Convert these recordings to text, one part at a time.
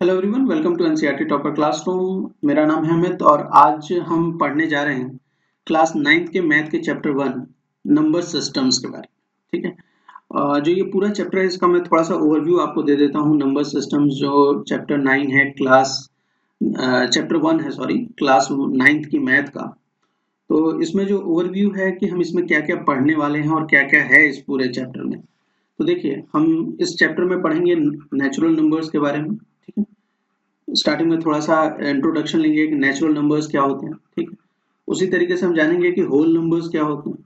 Hello everyone, welcome to NCERT topper classroom. मेरा नाम है अमित और आज हम पढ़ने जा रहे हैं क्लास 9th के मैथ के चैप्टर 1 नंबर सिस्टम्स के बारे में। ठीक है। जो ये पूरा चैप्टर है इसका मैं थोड़ा सा ओवरव्यू आपको दे देता हूँ। नंबर सिस्टम्स जो चैप्टर 9 है चैप्टर 1 है, सॉरी, क्लास 9th की मैथ का। तो इसमें जो ओवरव्यू है कि हम इसमें क्या क्या पढ़ने वाले हैं और क्या क्या है इस पूरे चैप्टर में। तो देखिए, हम इस चैप्टर में पढ़ेंगे नेचुरल नंबर्स के बारे में। ठीक है। स्टार्टिंग में थोड़ा सा इंट्रोडक्शन लेंगे कि नेचुरल नंबर्स क्या होते हैं। ठीक है। उसी तरीके से हम जानेंगे कि होल नंबर्स क्या होते हैं।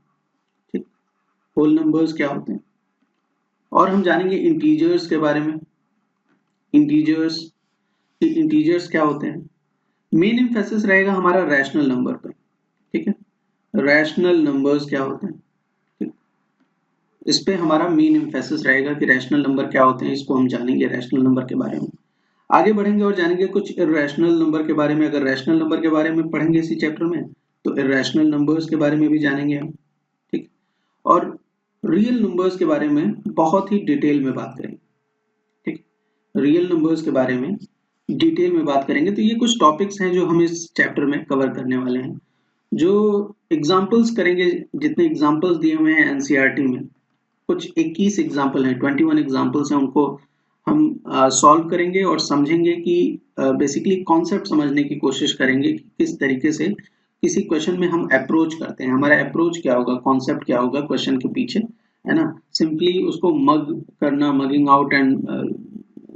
ठीक। होल नंबर्स क्या होते हैं और हम जानेंगे इंटीजर्स के बारे में। इंटीजर्स इंटीजर्स क्या होते हैं। मेन एम्फेसिस रहेगा हमारा रैशनल नंबर पे। ठीक है। रैशनल नंबर्स क्या होते हैं। ठीक। इस पे हमारा मेन एम्फेसिस रहेगा कि रैशनल नंबर क्या होते हैं, इसको हम जानेंगे रैशनल नंबर के बारे में। आगे बढ़ेंगे और जानेंगे कुछ इर्रेशनल नंबर के बारे में। अगर रैशनल नंबर के बारे में पढ़ेंगे इसी चैप्टर में तो इर्रेशनल नंबर्स के बारे में भी जानेंगे हम। ठीक। और रियल नंबर्स के बारे में बहुत ही डिटेल में बात करेंगे। ठीक। रियल नंबर्स के बारे में डिटेल में बात करेंगे। तो ये कुछ टॉपिक्स हैं जो हम इस चैप्टर में कवर करने वाले हैं। जो एग्जाम्पल्स करेंगे, जितने एग्जाम्पल्स दिए हुए हैं एनसीईआरटी में, कुछ 21 एग्जाम्पल हैं, 21 एग्जाम्पल्स हैं, उनको हम सॉल्व करेंगे और समझेंगे कि बेसिकली कॉन्सेप्ट समझने की कोशिश करेंगे कि किस तरीके से किसी क्वेश्चन में हम अप्रोच करते हैं। हमारा अप्रोच क्या होगा, कॉन्सेप्ट क्या होगा क्वेश्चन के पीछे, है ना। सिंपली उसको मग करना, मगिंग आउट एंड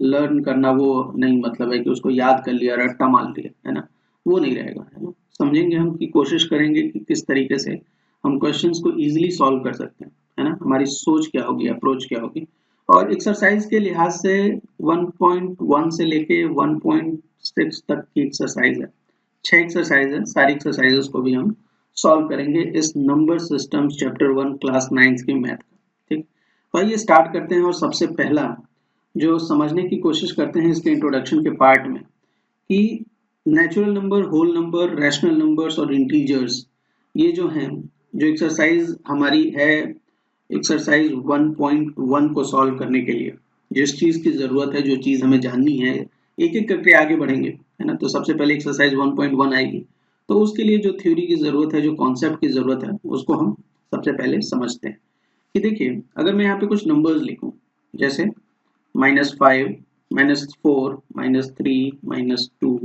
लर्न करना, वो नहीं मतलब है कि उसको याद कर लिया, रट्टा मार लिया, है ना। वो नहीं रहेगा, है ना। समझेंगे हम कि कोशिश करेंगे कि किस तरीके से हम क्वेश्चंस को इजीली सॉल्व कर सकते हैं, है ना। हमारी सोच क्या होगी, अप्रोच क्या होगी। और एक्सरसाइज के लिहाज से 1.1 से लेके 1.6 तक की एक्सरसाइज है। 6 एक्सरसाइज है, सारी एक्सरसाइजेस को भी हम सॉल्व करेंगे इस नंबर सिस्टम्स चैप्टर 1 क्लास 9 के मैथ का। ठीक। तो आइए स्टार्ट करते हैं और सबसे पहला जो समझने की कोशिश करते हैं इसके इंट्रोडक्शन के पार्ट में कि natural number, whole number, rational numbers और इंटीजर्स, ये जो हैं, जो एक्सरसाइज हमारी है, एक्सरसाइज 1.1 को सॉल्व करने के लिए जिस चीज की जरूरत है, जो चीज हमें जाननी है, एक एक करके आगे बढ़ेंगे, है ना। तो सबसे पहले एक्सरसाइज 1.1 आएगी, तो उसके लिए जो थ्योरी की जरूरत है, जो कॉन्सेप्ट की जरूरत है, उसको हम सबसे पहले समझते हैं। कि देखिए, अगर मैं यहाँ पे कुछ नंबर्स लिखूं, जैसे -5, -4, -3, -2,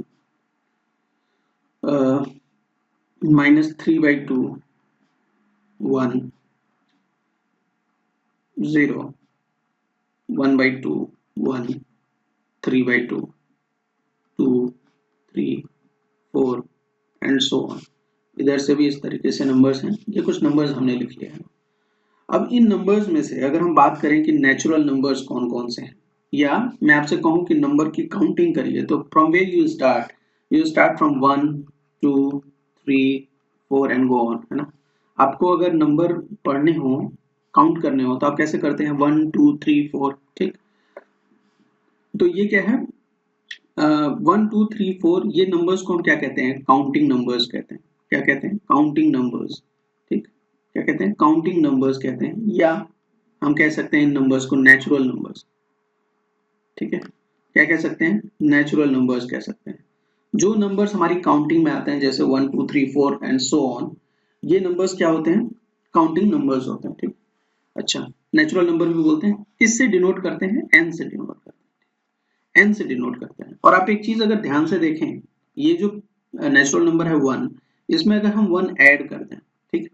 -3/2, 1, 0, 1/2, 1, 3/2, 2, 3, 4 एंड सो ऑन। इधर से भी इस तरीके से नंबर्स हैं। ये कुछ नंबर्स हमने लिख लिए हैं। अब इन नंबर्स में से अगर हम बात करें कि नेचुरल नंबर्स कौन कौन से हैं, या मैं आपसे कहूं कि नंबर की काउंटिंग करिए, तो from where you start from 1, 2, 3, 4 and go on, है ना। आपको अगर नंबर पढ़ने हो, काउंट करने हो, तो आप कैसे करते हैं, 1, 2, 3, 4। ठीक। तो ये क्या है, 1, 2, 3, 4, ये नंबर्स को हम क्या कहते हैं, काउंटिंग नंबर्स कहते हैं। क्या कहते हैं, काउंटिंग नंबर्स। ठीक। क्या कहते हैं, काउंटिंग नंबर्स कहते हैं, या हम कह सकते हैं इन नंबर्स को नेचुरल नंबर्स। ठीक है। क्या कह सकते हैं, नेचुरल नंबर्स कह सकते हैं। जो नंबर्स हमारी काउंटिंग में आते हैं, जैसे 1, 2, 3, 4 एंड सो ऑन, ये नंबर्स क्या होते हैं, काउंटिंग नंबर्स होते हैं। ठीक। अच्छा, नेचुरल नंबर भी बोलते हैं, किससे डिनोट करते हैं, एन से डिनोट करते हैं, एन से डिनोट करते हैं। और आप एक चीज अगर ध्यान से देखें, ये जो नेचुरल नंबर है 1, इसमें अगर हम 1 ऐड कर दें, ठीक,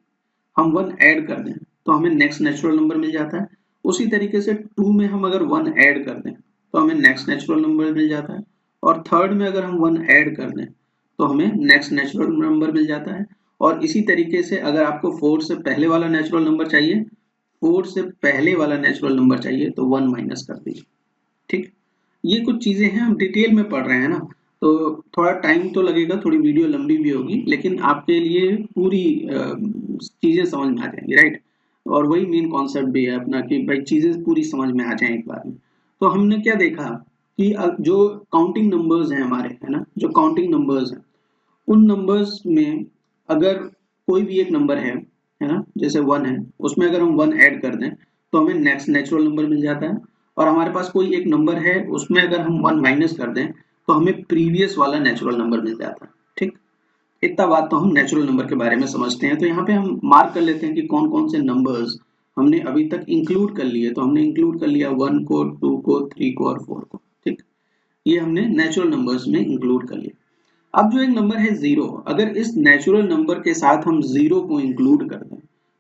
हम 1 ऐड कर दें तो हमें नेक्स्ट नेचुरल नंबर मिल जाता है। उसी तरीके से 2 में हम अगर 1 ऐड कर दें तो हमें नेक्स्ट नेचुरल नंबर मिल जाता है। और थर्ड में अगर हम 1 ऐड कर दें तो हमें नेक्स्ट नेचुरल नंबर मिल जाता है। और इसी तरीके से अगर आपको 4 से पहले वाला नेचुरल नंबर चाहिए, 4 से पहले वाला नेचुरल नंबर चाहिए, तो 1 माइनस कर दीजिए। ठीक। ये कुछ चीजें हैं, हम डिटेल में पढ़ रहे हैं ना, तो थोड़ा टाइम तो लगेगा, थोड़ी वीडियो लंबी भी होगी, लेकिन आपके लिए पूरी चीजें समझ में आ जाएंगी, राइट। और वही मेन कॉन्सेप्ट भी है अपना कि भाई चीजें पूरी समझ में आ जाए एक बार में। तो हमने क्या देखा कि जो काउंटिंग नंबर्स हैं हमारे, है ना, जो काउंटिंग नंबर्स हैं, उन नंबर्स में अगर कोई भी एक नंबर है ना, जैसे 1 है, उसमें अगर हम 1 ऐड कर दें तो हमें नेक्स्ट नेचुरल नंबर मिल जाता है। और हमारे पास कोई एक नंबर है, उसमें अगर हम 1 माइनस कर दें तो हमें प्रीवियस वाला नेचुरल नंबर मिल जाता है। ठीक, इतना बात तो हम नेचुरल नंबर के बारे में समझते हैं। तो यहाँ पे हम मार्क कर लेते हैं कि कौन कौन से नंबर्स हमने अभी तक इंक्लूड कर लिए। तो हमने इंक्लूड कर लिया 1 को, 2 को, 3 को और 4 को। ठीक, ये हमने नेचुरल नंबर्स में इंक्लूड कर लिया। अब जो एक नंबर है 0, अगर इस नेचुरल नंबर के साथ हम 0 को इंक्लूड कर दें,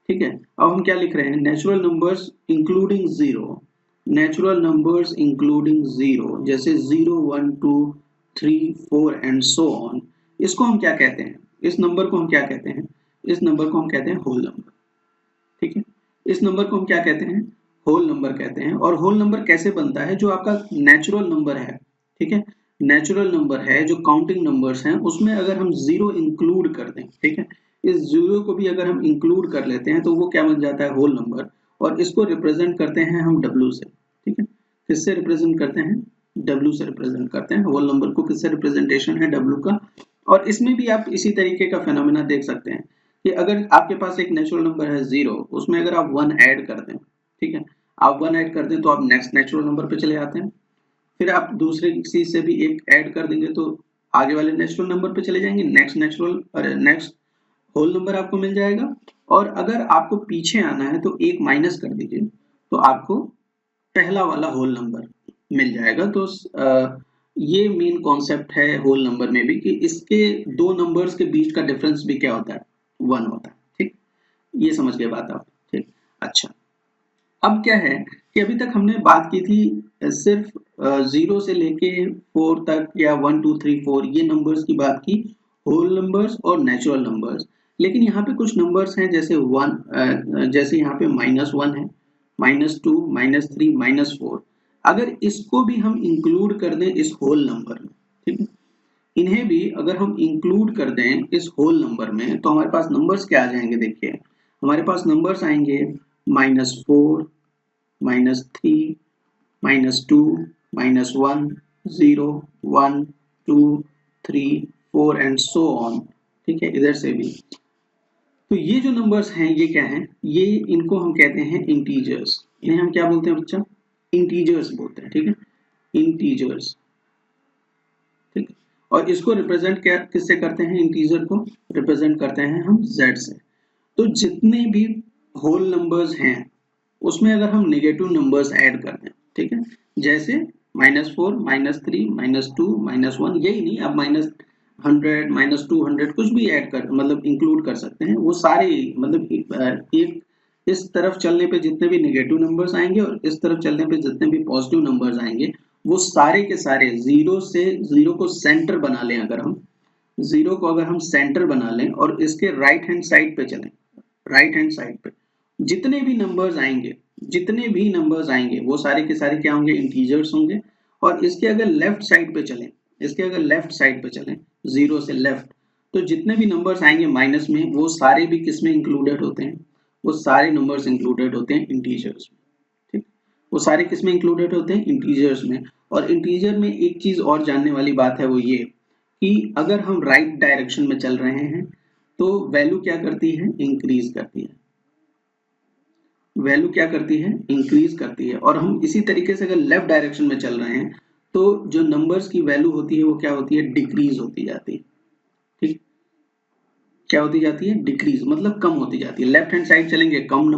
ठीक है, अब हम क्या लिख रहे हैं, natural numbers including 0, natural numbers including 0, जैसे 0, 1, 2, 3, 4 एंड सो ऑन। इसको हम क्या कहते हैं, इस नंबर को हम क्या कहते हैं, इस नंबर को हम कहते हैं होल नंबर। ठीक है, इस नंबर को हम क्या कहते हैं, होल नंबर कहते हैं। और होल नंबर कैसे बनता है, जो आपका नेचुरल नंबर है, ठीक है, नेचुरल नंबर है, जो काउंटिंग नंबर्स हैं, उसमें अगर हम 0 इंक्लूड कर दें, ठीक है, इस 0 को भी अगर हम इंक्लूड कर लेते हैं तो वो क्या बन जाता है, होल नंबर। और इसको रिप्रेजेंट करते हैं हम W से। ठीक है, किससे रिप्रेजेंट करते हैं, W से रिप्रेजेंट करते हैं होल नंबर को। किससे रिप्रेजेंटेशन है, W का। और इसमें भी आप इसी तरीके का फेनोमेना देख सकते हैं कि अगर आपके पास एक नेचुरल नंबर है 0, उसमें अगर आप 1 ऐड कर दें, ठीक है, आप 1 ऐड कर दें तो आप नेक्स्ट नेचुरल नंबर पे चले जाते हैं। फिर आप दूसरे किसी से भी एक ऐड कर देंगे तो आगे वाले नेचुरल नंबर पे चले जाएंगे, नेक्स्ट होल नंबर आपको मिल जाएगा। और अगर आपको पीछे आना है तो एक माइनस कर दीजिए तो आपको पहला वाला होल नंबर मिल जाएगा। तो ये मेन कॉन्सेप्ट है होल नंबर में भी, कि इसके दो नंबर्स के बीच का डिफरेंस भी क्या होता है, 1 होता है। ठीक, ये समझ गए बात आप। ठीक, अच्छा, अब क्या है कि अभी तक हमने बात की थी सिर्फ 0 से लेके 4 तक, या 1, 2, 3, 4 ये नंबर्स की बात की, होल नंबर्स और नेचुरल नंबर्स। लेकिन यहाँ पे कुछ नंबर्स हैं जैसे 1, जैसे यहाँ पे -1 है, -2, -3, -4। अगर इसको भी हम इंक्लूड कर दें इस होल नंबर में, ठीक है, इन्हें भी अगर हम इंक्लूड कर दें इस होल नंबर में, तो हमारे पास नंबर्स क्या आ जाएंगे, देखिए हमारे पास नंबर्स आएंगे -4, -3, -2, -1, 0, 1, 2, 3, 4 एंड सो ऑन। ठीक है, इधर से भी। तो ये जो नंबर्स हैं ये क्या हैं, ये इनको हम कहते हैं इंटीजर्स। इन्हें हम क्या बोलते हैं बच्चा, इंटीजर्स बोलते हैं। ठीक है, इंटीजर्स। ठीक, और इसको रिप्रेजेंट क्या किससे करते हैं, इंटीजर को रिप्रेजेंट करते हैं हम z से। तो जितने भी होल नंबर्स हैं उसमें अगर हम नेगेटिव नंबर्स ऐड कर दें, ठीक है, जैसे -4, -3, -2, -1, यही नहीं, अब -100, -200 कुछ भी ऐड कर, मतलब इंक्लूड कर सकते हैं। वो सारे मतलब एक इस तरफ चलने पे जितने भी नेगेटिव नंबर्स आएंगे और इस तरफ चलने पे जितने भी पॉजिटिव नंबर्स आएंगे, वो सारे के सारे 0 को सेंटर बना लें। अगर हम 0 को अगर हम सेंटर बना लें और इसके राइट हैंड साइड पे चलें, राइट हैंड साइड पे जितने भी नंबर्स आएंगे, जितने भी नंबर्स आएंगे वो सारे के सारे क्या होंगे, इंटीजर्स होंगे। और इसके अगर लेफ्ट साइड पे चलें, इसके अगर लेफ्ट साइड पे चलें 0 से लेफ्ट, तो जितने भी नंबर्स आएंगे माइनस में, वो सारे भी किसमें इंक्लूडेड होते हैं, वो सारे नंबर्स इंक्लूडेड होते हैं इंटीजर्स में। ठीक, वो सारे किसमें इंक्लूडेड होते हैं, इंटीजर्स में। और इंटीजर में एक चीज और जानने वाली बात है, वो ये कि अगर हम राइट डायरेक्शन में चल रहे हैं तो वैल्यू क्या करती है, इंक्रीज करती है। वैल्यू क्या करती है, इंक्रीज करती है। और हम इसी तरीके से अगर लेफ्ट डायरेक्शन में चल रहे हैं तो जो नंबर्स की वैल्यू होती है वो क्या होती है, डिक्रीज होती जाती है। ठीक, क्या होती जाती है, डिक्रीज, मतलब कम होती जाती है। लेफ्ट हैंड साइड चलेंगे कम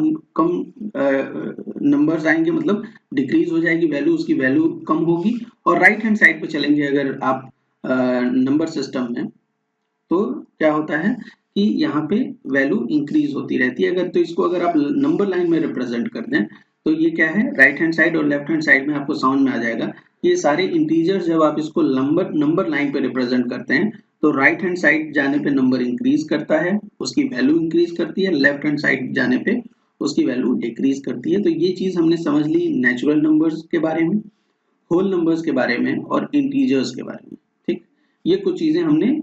नंबर्स आएंगे, मतलब डिक्रीज हो जाएगी वैल्यू, उसकी वैल्यू कम होगी। और राइट हैंड साइड पे चलेंगे अगर आप नंबर सिस्टम में, तो क्या होता है कि यहाँ पे वैल्यू इंक्रीज होती रहती है। अगर तो इसको अगर आप नंबर लाइन में रिप्रेजेंट कर दें तो ये क्या है, राइट हैंड साइड और लेफ्ट हैंड साइड में आपको समझ में आ जाएगा। ये सारे इंटीजर्स जब आप इसको नंबर लाइन पे रिप्रेजेंट करते हैं तो राइट हैंड साइड जाने पे नंबर इंक्रीज करता है, उसकी वैल्यू इंक्रीज करती है, लेफ्ट हैंड साइड जाने पे उसकी वैल्यू डिक्रीज करती है। तो ये चीज हमने समझ ली नेचुरल नंबर्स के बारे में, होल नंबर्स के बारे में और इंटीजर्स के बारे में। ठीक, ये कुछ चीजें हमने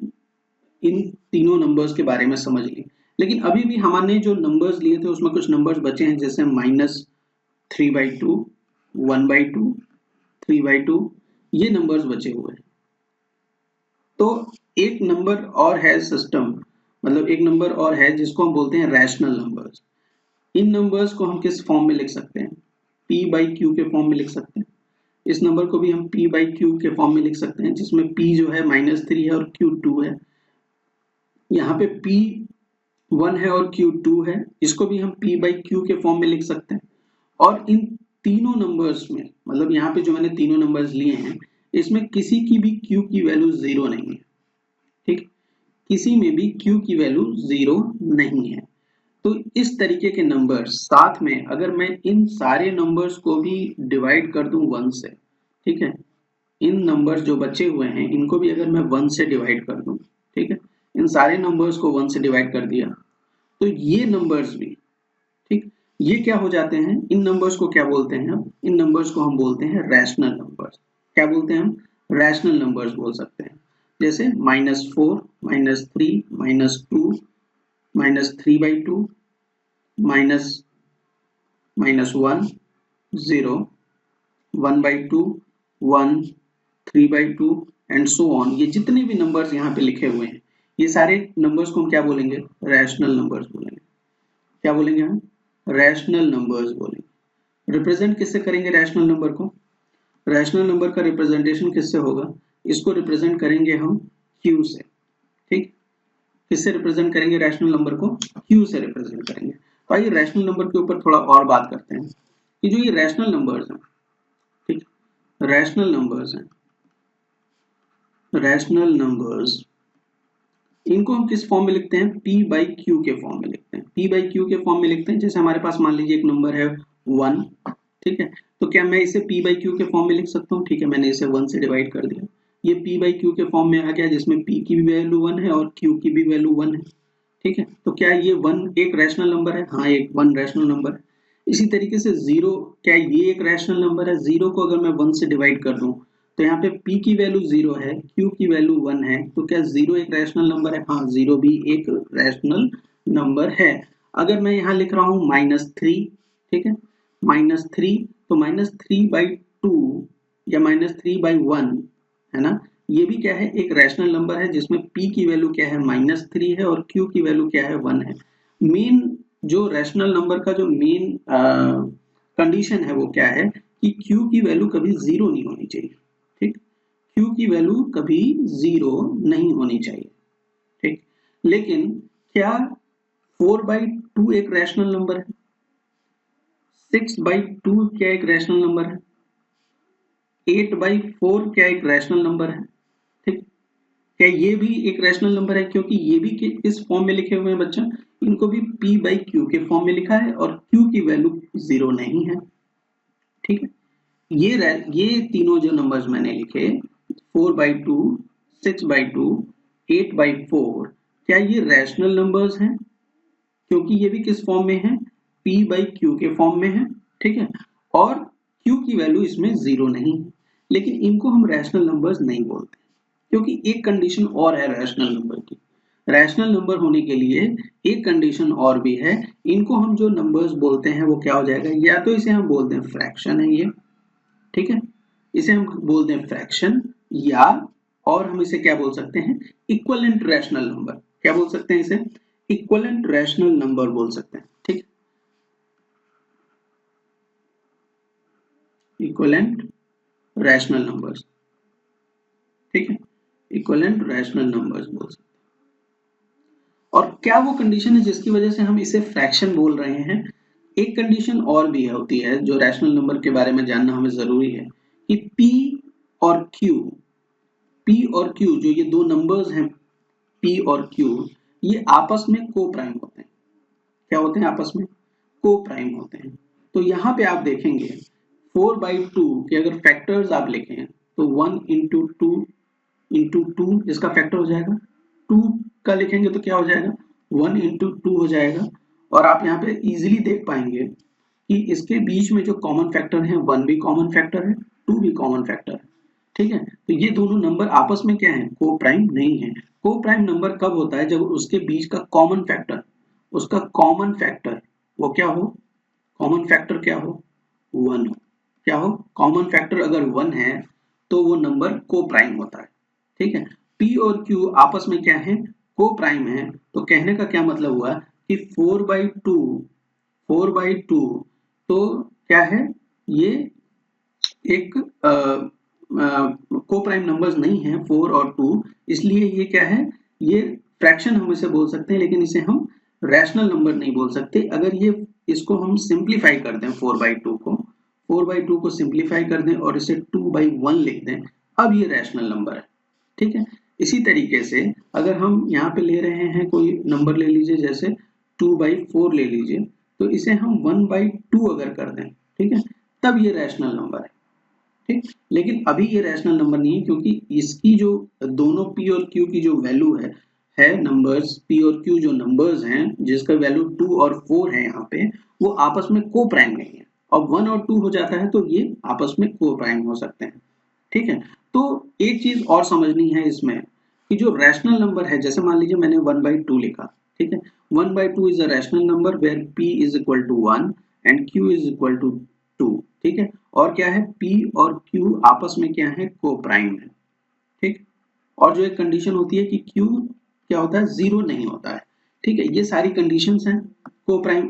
इन तीनों नंबर्स के बारे में समझ ली। लेकिन अभी भी हमने जो नंबर्स लिए थे उसमें कुछ नंबर्स बचे हैं, जैसे -3/2, 1/2, 3/2, ये नंबर्स बचे हुए हैं। तो एक नंबर और है सिस्टम, मतलब एक नंबर और है जिसको हम बोलते हैं रैशनल नंबर्स। इन नंबर्स को हम किस फॉर्म में लिख सकते हैं, p/q के फॉर्म में लिख सकते हैं। इस नंबर को भी हम p बाई क्यू के फॉर्म में लिख सकते हैं, जिसमें p जो है -3 है और q 2 है। यहाँ पे p 1 है और q 2 है, इसको भी हम p बाई क्यू के फॉर्म में लिख सकते हैं। और इन तीनों नंबर्स में, मतलब यहाँ पे जो मैंने तीनों नंबर्स लिए हैं, इसमें किसी की भी q की वैल्यू 0 नहीं है। ठीक, किसी में भी q की वैल्यू 0 नहीं है। तो इस तरीके के नंबर साथ में अगर मैं इन सारे नंबर्स को भी डिवाइड कर दूं 1 से, ठीक है, इन नंबर्स जो बचे हुए हैं इनको भी अगर मैं 1 से डिवाइड कर दूं, ठीक है, इन सारे नंबर्स को 1 से डिवाइड कर दिया, तो ये नंबर्स भी, ठीक, ये क्या हो जाते हैं, इन नंबर्स को क्या बोलते हैं हम, इन नंबर्स को हम बोलते हैं रैशनल नंबर्स। क्या बोलते हैं हम, रैशनल नंबर्स बोल सकते हैं। जैसे -4, -3, -2, -3/2, -1, 0, 1/2, 1, 3/2 एंड सो ऑन। ये जितने भी नंबर्स यहाँ पे लिखे हुए हैं, ये सारे नंबर्स को हम क्या बोलेंगे, रैशनल नंबर्स बोलेंगे। क्या बोलेंगे हम, रैशनल नंबर्स बोलेंगे। रिप्रेजेंट किससे करेंगे रैशनल नंबर को, रैशनल नंबर का रिप्रेजेंटेशन किससे होगा, इसको रिप्रेजेंट करेंगे हम q से। ठीक, किससे रिप्रेजेंट करेंगे रैशनल नंबर को, q से रिप्रेजेंट करेंगे। तो आइए रैशनल नंबर के ऊपर थोड़ा और बात करते हैं कि जो ये रैशनल नंबर्स हैं, ठीक, रैशनल नंबर्स हैं, रैशनल नंबर्स, इनको हम किस फॉर्म में लिखते हैं, p बाई क्यू के फॉर्म में लिखते हैं। p बाई क्यू के फॉर्म में लिखते हैं। जैसे हमारे पास मान लीजिए एक नंबर है 1, ठीक है, तो क्या मैं इसे p बाई क्यू के फॉर्म में लिख सकता हूँ, ठीक है, मैंने इसे 1 से डिवाइड कर दिया, ये p बाई क्यू के फॉर्म में आ गया, जिसमें p की भी वैल्यू 1 है और q की भी वैल्यू 1 है। ठीक है, तो क्या ये 1 एक रैशनल नंबर है, हाँ एक 1 रैशनल नंबर है। इसी तरीके से 0, क्या ये एक रैशनल नंबर है, 0 को अगर मैं 1 से डिवाइड कर दूं, तो यहाँ पे p की वैल्यू 0 है, q की वैल्यू 1 है, तो क्या 0 एक रैशनल नंबर है, हाँ 0 भी एक रैशनल नंबर है। अगर मैं यहाँ लिख रहा हूँ -3, ठीक है, -3, तो -3/2 या -3/1 है ना, ये भी क्या है, एक रैशनल नंबर है, जिसमें p की वैल्यू क्या है, -3 है और q की वैल्यू क्या है, 1 है। मेन जो रैशनल नंबर का जो मेन कंडीशन है वो क्या है कि q की वैल्यू कभी 0 नहीं होनी चाहिए। ठीक, q की वैल्यू कभी 0 नहीं होनी चाहिए। ठीक, लेकिन क्या 4/2 एक रैशनल नंबर है, 6/2 क्या एक रैशनल नंबर है, 8/4 क्या एक रैशनल नंबर है। ठीक, क्या ये भी एक रैशनल नंबर है, क्योंकि ये भी किस फॉर्म में लिखे हुए हैं बच्चा, इनको भी p बाई क्यू के फॉर्म में लिखा है और q की वैल्यू 0 नहीं है। ठीक है, ये तीनों जो नंबर्स मैंने लिखे 4/2, 6/2, 8/4, क्या ये रैशनल नंबर्स हैं, क्योंकि ये भी किस फॉर्म में है, p बाई क्यू के फॉर्म में है। ठीक है, और q की वैल्यू इसमें 0 नहीं है, लेकिन इनको हम रैशनल नंबर्स नहीं बोलते, क्योंकि एक कंडीशन और है रैशनल नंबर की। रैशनल नंबर होने के लिए एक कंडीशन और भी है, इनको हम जो नंबर्स बोलते हैं वो क्या हो जाएगा, या तो इसे हम बोलते हैं फ्रैक्शन है ये, ठीक है, इसे हम बोलते हैं फ्रैक्शन, या और हम इसे क्या बोल सकते हैं, इक्विवेलेंट रैशनल नंबर। क्या बोल सकते हैं इसे, इक्विवेलेंट रैशनल नंबर बोल सकते हैं। ठीक, इक्विवेलेंट रैशनल नंबर्स, ठीक है, इक्विवेलेंट रैशनल नंबर्स बोल सकते हैं। और क्या वो कंडीशन है जिसकी वजह से हम इसे फ्रैक्शन बोल रहे हैं, एक कंडीशन और भी होती है जो रैशनल नंबर के बारे में जानना हमें जरूरी है कि p और q, p और q जो ये दो नंबर्स हैं p और q, ये आपस में को प्राइम होते हैं। क्या होते हैं, आपस में को प्राइम होते हैं। तो यहाँ पे आप देखेंगे 4/2 के अगर फैक्टर्स आप लिखें तो 1 इंटू 2 इंटू 2 इसका फैक्टर हो जाएगा, 2 का लिखेंगे तो क्या हो जाएगा, 1 इंटू 2 हो जाएगा। और आप यहाँ पे इजीली देख पाएंगे कि इसके बीच में जो कॉमन फैक्टर है 1 भी कॉमन फैक्टर है, 2 भी कॉमन फैक्टर है। ठीक है, तो ये दोनों नंबर आपस में क्या है, को प्राइम नहीं है। को प्राइम नंबर कब होता है, जब उसके बीच का कॉमन फैक्टर, उसका कॉमन फैक्टर वो क्या हो, कॉमन फैक्टर क्या हो, 1 हो। क्या हो, कॉमन फैक्टर अगर 1 है तो वो नंबर को प्राइम होता है। ठीक है, p और q आपस में क्या है, को प्राइम है। तो कहने का क्या मतलब हुआ कि 4/2 तो क्या है, ये एक को प्राइम नंबर्स नहीं है 4 और 2, इसलिए ये क्या है, ये फ्रैक्शन हम इसे बोल सकते हैं, लेकिन इसे हम रैशनल नंबर नहीं बोल सकते। अगर ये इसको हम सिंप्लीफाई कर दें 4/2 को, 4/2 को सिंप्लीफाई कर दें और इसे 2/1 लिख दें, अब ये रैशनल नंबर है। ठीक है, इसी तरीके से अगर हम यहाँ पे ले रहे हैं कोई नंबर ले लीजिए, जैसे 2/4 ले लीजिए, तो इसे हम 1/2 अगर कर दें, ठीक है, तब ये रैशनल नंबर है। ठीक, लेकिन अभी ये रैशनल नंबर नहीं है, क्योंकि इसकी जो दोनों p और q की जो वैल्यू है नंबर्स p और q जो नंबर्स हैं जिसका वैल्यू 2 और 4 है यहाँ पे, वो आपस में को प्राइम नहीं है। और 1 और 2 हो जाता है तो ये आपस में को प्राइम हो सकते हैं। ठीक है, तो एक चीज और समझनी है इसमें कि जो रैशनल नंबर है, जैसे मान लीजिए मैंने 1/2 लिखा, ठीक है, 1/2 is a rational number where p is equal to 1 and q is equal to 2। ठीक है, और क्या है, p और q आपस में क्या है, को प्राइम है। ठीक, और जो एक कंडीशन होती है कि q क्या होता है, जीरो नहीं होता है। ठीक है, ये सारी कंडीशंस हैं को प्राइम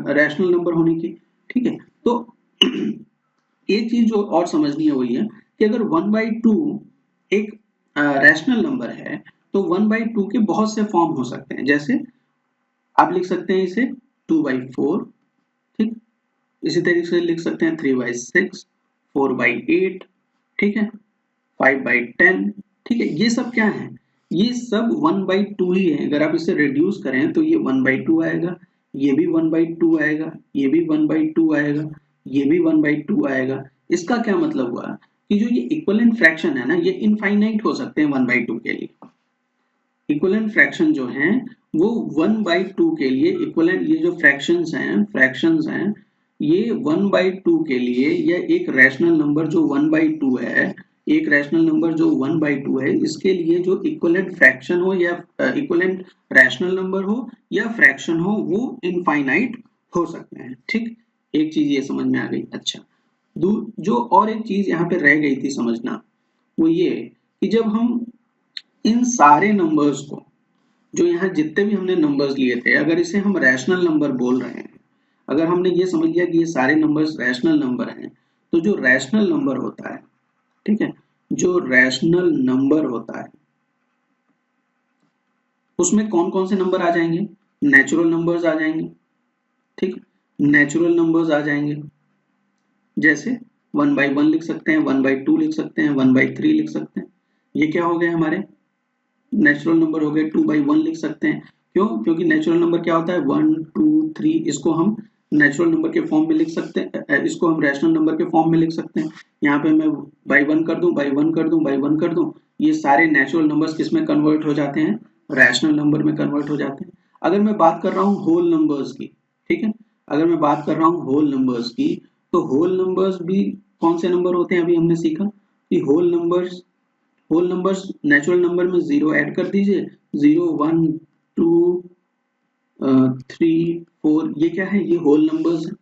रैशनल नंबर होने की। ठीक है, तो एक चीज जो और समझनी है वही है कि अगर 1/2 एक रैशनल नंबर है, तो 1/2 के बहुत से फॉर्म हो सकते हैं। जैसे आप लिख सकते हैं इसे 2/4, ठीक, इसी तरीके से लिख सकते हैं 3/6, 4/8, ठीक है, 5/10। ठीक है, ये सब क्या है, ये सब 1/2 ही है। अगर आप इसे रिड्यूस करें तो ये 1/2 आएगा, ये भी 1/2 आएगा, ये भी 1/2 आएगा, ये भी 1/2 आएगा। इसका क्या मतलब हुआ कि जो ये इक्विवेलेंट फ्रैक्शन है ना, ये इनफाइनाइट हो सकते हैं 1/2 के लिए। इक्विवेलेंट फ्रैक्शन जो हैं वो 1/2 के लिए इक्विवेलेंट, ये जो फ्रैक्शंस हैं ये 1/2 के लिए, या एक रैशनल नंबर जो 1/2 है, एक रैशनल नंबर जो 1/2 है, इसके लिए जो इक्विवेलेंट फ्रैक्शन हो या इक्विवेलेंट रैशनल नंबर हो या फ्रैक्शन हो, वो इनफाइनाइट हो सकते हैं। ठीक, एक चीज ये समझ में आ गई। अच्छा, जो और एक चीज यहाँ पे रह गई थी समझना, वो ये कि जब हम इन सारे नंबर्स को, जो यहाँ जितने भी हमने नंबर्स लिए थे, अगर इसे हम रैशनल नंबर बोल रहे हैं, अगर हमने ये समझ लिया कि ये सारे नंबर्स रैशनल नंबर हैं, तो जो रैशनल नंबर होता है, ठीक है, जो रैशनल नंबर होता है उसमें कौन कौन से नंबर आ जाएंगे, नेचुरल नंबर्स आ जाएंगे। ठीक, नेचुरल नंबर्स आ जाएंगे, जैसे 1/1 लिख सकते हैं, 1/2 लिख सकते हैं, 1/3 लिख सकते हैं। ये क्या हो गए हमारे नेचुरल नंबर हो गए। 2/1 लिख सकते हैं, क्यों, क्योंकि नेचुरल नंबर क्या होता है, 1 2 3, इसको हम नेचुरल नंबर के फॉर्म में लिख सकते हैं, इसको हम रैशनल नंबर के फॉर्म में लिख सकते हैं। यहाँ पे मैं बाई वन कर दूं, बाई वन कर दूं, बाई वन कर दूं, ये सारे नेचुरल नंबर्स किस में कन्वर्ट हो जाते हैं, रैशनल नंबर में कन्वर्ट हो जाते हैं। अगर मैं बात कर रहा हूँ होल नंबर्स की, ठीक है, अगर मैं बात कर रहा हूँ होल नंबर्स की, तो होल नंबर्स भी कौन से नंबर होते हैं, अभी हमने सीखा कि होल नंबर्स नेचुरल नंबर में जीरो ऐड कर दीजिए, 0 1 2 3 4, ये क्या है, ये होल नंबर्स है।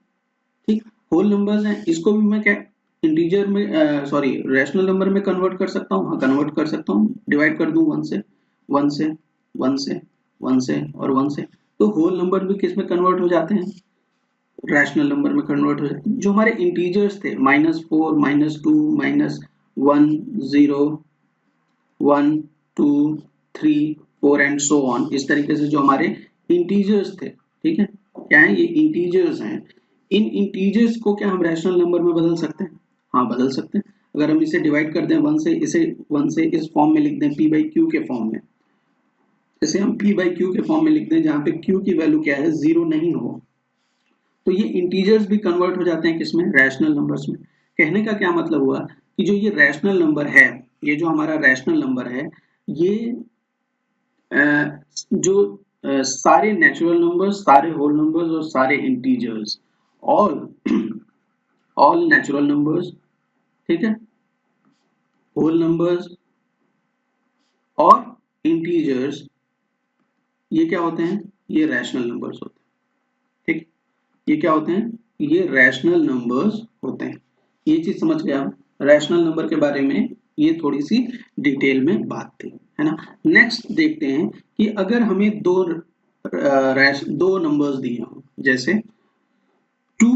ठीक, होल नंबर्स हैं, इसको भी मैं क्या इंटीजर में सॉरी रैशनल नंबर में कन्वर्ट कर सकता हूँ, हाँ कन्वर्ट कर सकता हूँ, डिवाइड कर दूं 1 से 1 से 1 से 1 से और 1 से, तो होल नंबर भी किस में कन्वर्ट हो जाते हैं, रैशनल नंबर में कन्वर्ट हो जाते हैं। जो हमारे इंटीजर्स थे -4 -2 -1 0 1 2 3 4 एंड सो ऑन, इस तरीके से जो हमारे इंटीजर्स थे, ठीक है, क्या है, ये इंटीजर्स हैं। इन इंटीजर्स को क्या हम रैशनल नंबर में बदल सकते हैं, हाँ बदल सकते हैं। अगर हम इसे डिवाइड कर दें 1 से, इसे 1 से इस फॉर्म में लिख दें p/q के फॉर्म में, इसे हम p/q के फॉर्म में लिख दें, जहां पे q की वैल्यू क्या है, जीरो नहीं हो, तो ये इंटीजर्स भी कन्वर्ट हो जाते हैं किसमें, रैशनल नंबर्स में। कहने का क्या मतलब हुआ कि जो ये रैशनल नंबर है, ये जो हमारा रैशनल नंबर है, ये जो सारे नेचुरल नंबर्स, सारे होल नंबर्स और सारे integers, all all natural numbers, ठीक है, होल नंबर्स और इंटीजर्स, ये क्या होते हैं, ये रैशनल नंबर्स होते हैं। ठीक, ये क्या होते हैं, ये रैशनल नंबर्स होते हैं। ये चीज समझ गए आप, रैशनल नंबर के बारे में ये थोड़ी सी डिटेल में बात थी, है ना। नेक्स्ट देखते हैं कि अगर हमें दो नंबर्स दिए हों, जैसे 2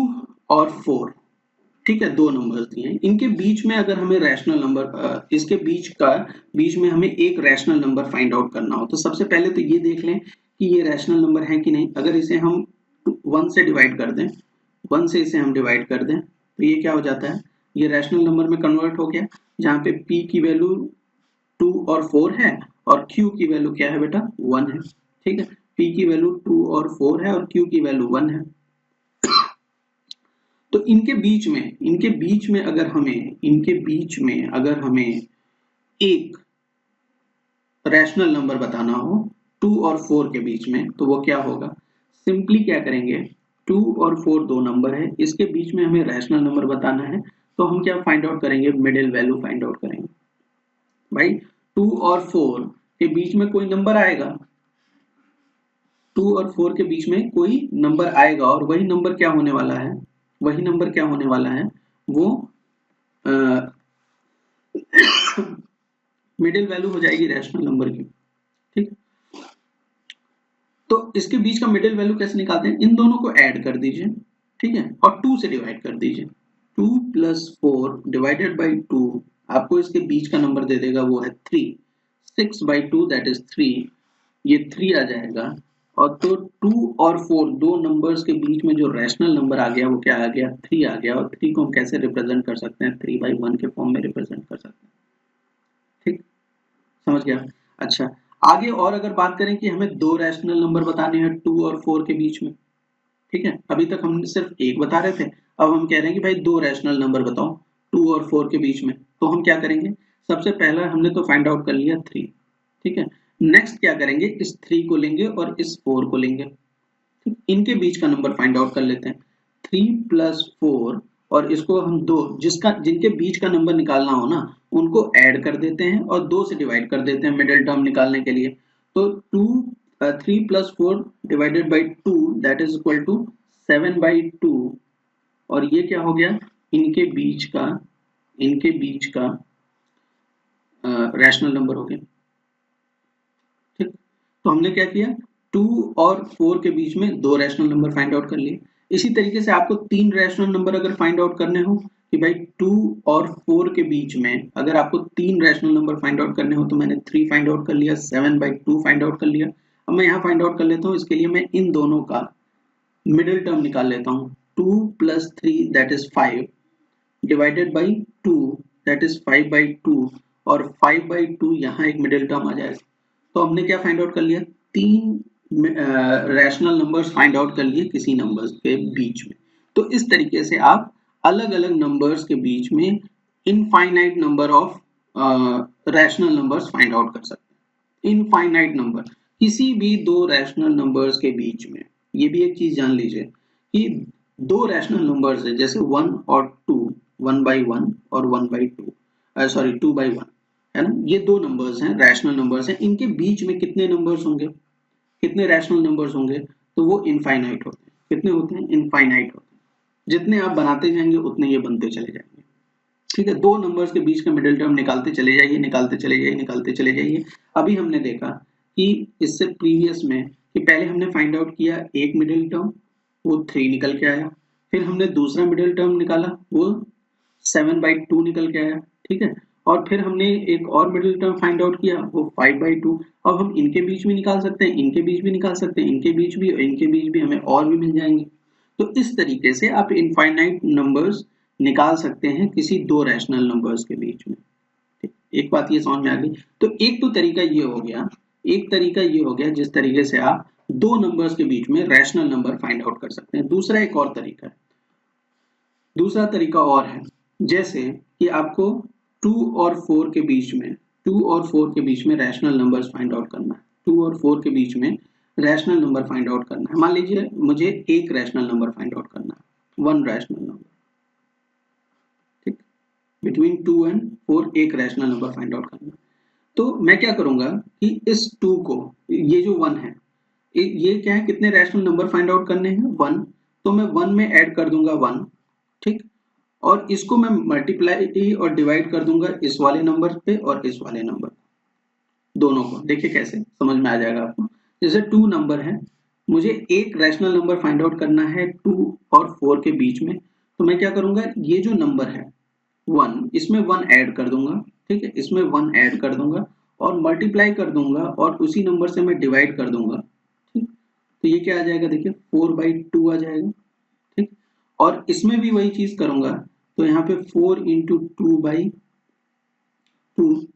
और 4, ठीक है, दो नंबर्स दिए हैं, इनके बीच में अगर हमें रैशनल नंबर इसके बीच में हमें एक रैशनल नंबर फाइंड आउट करना हो, तो सबसे पहले तो ये देख लें कि ये रैशनल नंबर है कि नहीं। अगर इसे हम 1 से डिवाइड कर दें, 1 से इसे हम डिवाइड कर दें, तो ये क्या हो जाता है, ये रैशनल नंबर में कन्वर्ट हो गया, जहाँ पे p की वैल्यू 2 और 4 है और q की वैल्यू क्या है बेटा, 1 है। ठीक है, p की वैल्यू 2 और 4 है और q की वैल्यू 1 है। तो इनके बीच में अगर हमें एक रैशनल नंबर बताना हो 2 और 4 के बीच में, तो वो क्या होगा, सिंपली क्या करेंगे, 2 और 4 दो नंबर है, इसके बीच में हमें रैशनल नंबर बताना है, तो हम क्या फाइंड आउट करेंगे, मिडिल वैल्यू फाइंड आउट करेंगे। भाई 2 और 4 के बीच में कोई नंबर आएगा, 2 और 4 के बीच में कोई नंबर आएगा, और वही नंबर क्या होने वाला है, वो मिडिल वैल्यू हो जाएगी रैशनल नंबर की। ठीक, तो इसके बीच का मिडिल वैल्यू कैसे निकालते हैं, इन दोनों को ऐड कर दीजिए, ठीक है, और 2 से डिवाइड कर दीजिए। 2 + 4 डिवाइडेड बाई 2 आपको इसके बीच का नंबर दे देगा, वो है 3। 6/2 दैट इज 3, ये 3 आ जाएगा। और तो 2 और 4 दो नंबर्स के बीच में जो रैशनल नंबर आ गया वो क्या आ गया, 3 आ गया। और 3 को हम कैसे रिप्रेजेंट कर सकते हैं, 3/1 के फॉर्म में रिप्रेजेंट कर सकते हैं। ठीक, समझ गया। अच्छा, आगे और अगर बात करें कि हमें दो रैशनल नंबर बताने हैं 2 और 4 के बीच में, ठीक है, अभी तक हमने सिर्फ एक बता रहे थे, अब हम कह रहे हैं कि भाई दो रैशनल नंबर बताओ 2 और 4 के बीच में, तो हम क्या करेंगे, सबसे पहला हमने तो फाइंड आउट कर लिया 3, ठीक है, नेक्स्ट क्या करेंगे, इस 3 को लेंगे और इस 4 को लेंगे, इनके बीच का नंबर फाइंड आउट कर लेते हैं। 3 + 4 और इसको हम दो, जिनके बीच का नंबर निकालना हो ना, उनको ऐड कर देते हैं और 2 से डिवाइड कर देते हैं मिडिल टर्म निकालने के लिए। तो 3 + 4 divided by 2 that is equal to 7/2, और ये क्या हो गया, इनके बीच का रैशनल नंबर हो गया। ठीक, तो हमने क्या किया, 2 और 4 के बीच में दो रैशनल नंबर फाइंड आउट कर लिए। इसी तरीके से आपको तीन रैशनल नंबर अगर फाइंड आउट करने हो कि भाई 2 और 4 के बीच में अगर आपको तीन रैशनल नंबर फाइंड आउट करने हो, तो मैंने 3 फाइंड आउट कर लिया, 7/2 फाइंड आउट कर लिया। अब मैं यहाँ फाइंड आउट कर लेता हूँ, इसके लिए मैं इन दोनों का मिडिल टर्म निकाल लेता हूँ। 2 + 3 that is 5 divided by 2 that is 5/2, और 5/2 यहाँ एक मिडिल टर्म आ जाएगा। तो हमने क्या फाइंड आउट कर लिया, तीन रैशनल नंबर्स फाइंड आउट कर लिए किसी नंबर्स के बीच में। तो इस तरीके से आप अलग अलग नंबर्स के बीच में infinite number of rational numbers find out कर सकते हैं। इनफाइनाइट नंबर, किसी भी दो रैशनल नंबर्स के बीच में, ये भी एक चीज जान लीजिए कि दो रैशनल नंबर्स है, जैसे 1 और 2, 1/1 और 1/2, सॉरी 2/1 है ना, ये दो नंबर्स हैं, रैशनल नंबर्स हैं, इनके बीच में कितने नंबर्स होंगे, कितने रैशनल नंबर्स होंगे, तो वो इनफाइनाइट होते हैं। कितने होते हैं, इनफाइनाइट होते हैं। जितने आप बनाते जाएंगे उतने ये बनते चले जाएंगे। ठीक है, दो नंबर्स के बीच का मिडिल टर्म निकालते चले जाइए, निकालते चले जाइए, निकालते चले जाइए। अभी हमने देखा कि इससे प्रीवियस में कि पहले हमने फाइंड आउट किया एक मिडिल टर्म, वो 3 निकल के आया, फिर हमने दूसरा मिडिल टर्म निकाला, वो 7/2 निकल के आया। ठीक है, और फिर हमने एक और मिडिल टर्म फाइंड आउट किया, वो 5/2। अब हम इनके बीच भी निकाल सकते हैं, इनके बीच भी निकाल सकते हैं, इनके बीच भी, इनके बीच भी, हमें और भी मिल जाएंगे। तो इस तरीके से आप इनफाइनाइट नंबर्स निकाल सकते हैं किसी दो रैशनल नंबर्स के बीच में। एक बात ये समझ में आ गई। तो एक तो तरीका ये हो गया, जिस तरीके से आप दो नंबर्स के बीच में रैशनल नंबर फाइंड आउट कर सकते हैं। दूसरा एक और तरीका है, दूसरा तरीका और है, जैसे कि आपको 2 और 4 के बीच में, 2 और 4 के बीच में रैशनल नंबर्स फाइंड आउट करना है। 2 और 4 के बीच में रैशनल नंबर फाइंड आउट करना है। मान लीजिए मुझे एक रैशनल नंबर फाइंड आउट करना है, वन रैशनल नंबर। ठीक, बिटवीन 2 एंड 4 एक रैशनल नंबर फाइंड आउट करना है। तो मैं क्या करूंगा कि इस 2 को, ये जो 1 है, ये क्या है, कितने रैशनल नंबर फाइंड आउट करने हैं, 1, तो मैं 1 में ऐड कर दूंगा 1। ठीक, और इसको मैं मल्टीप्लाई और डिवाइड कर दूंगा इस वाले नंबर पे और इस वाले नंबर, दोनों को। देखिए कैसे समझ में आ जाएगा आपको। जैसे 2 नंबर है, मुझे एक रैशनल नंबर फाइंड आउट करना है 2 और 4 के बीच में, तो मैं क्या करूंगा, ये जो नंबर है 1, इसमें 1 ऐड कर दूंगा, ठीक है, इसमें 1 ऐड कर दूंगा और मल्टीप्लाई कर दूंगा और उसी नंबर से मैं डिवाइड कर दूंगा, ठीक। तो ये क्या आ जाएगा, देखिए 4/2 आ जाएगा, ठीक। और इसमें भी वही चीज करूंगा, तो यहाँ पे 4 इंटू 2/2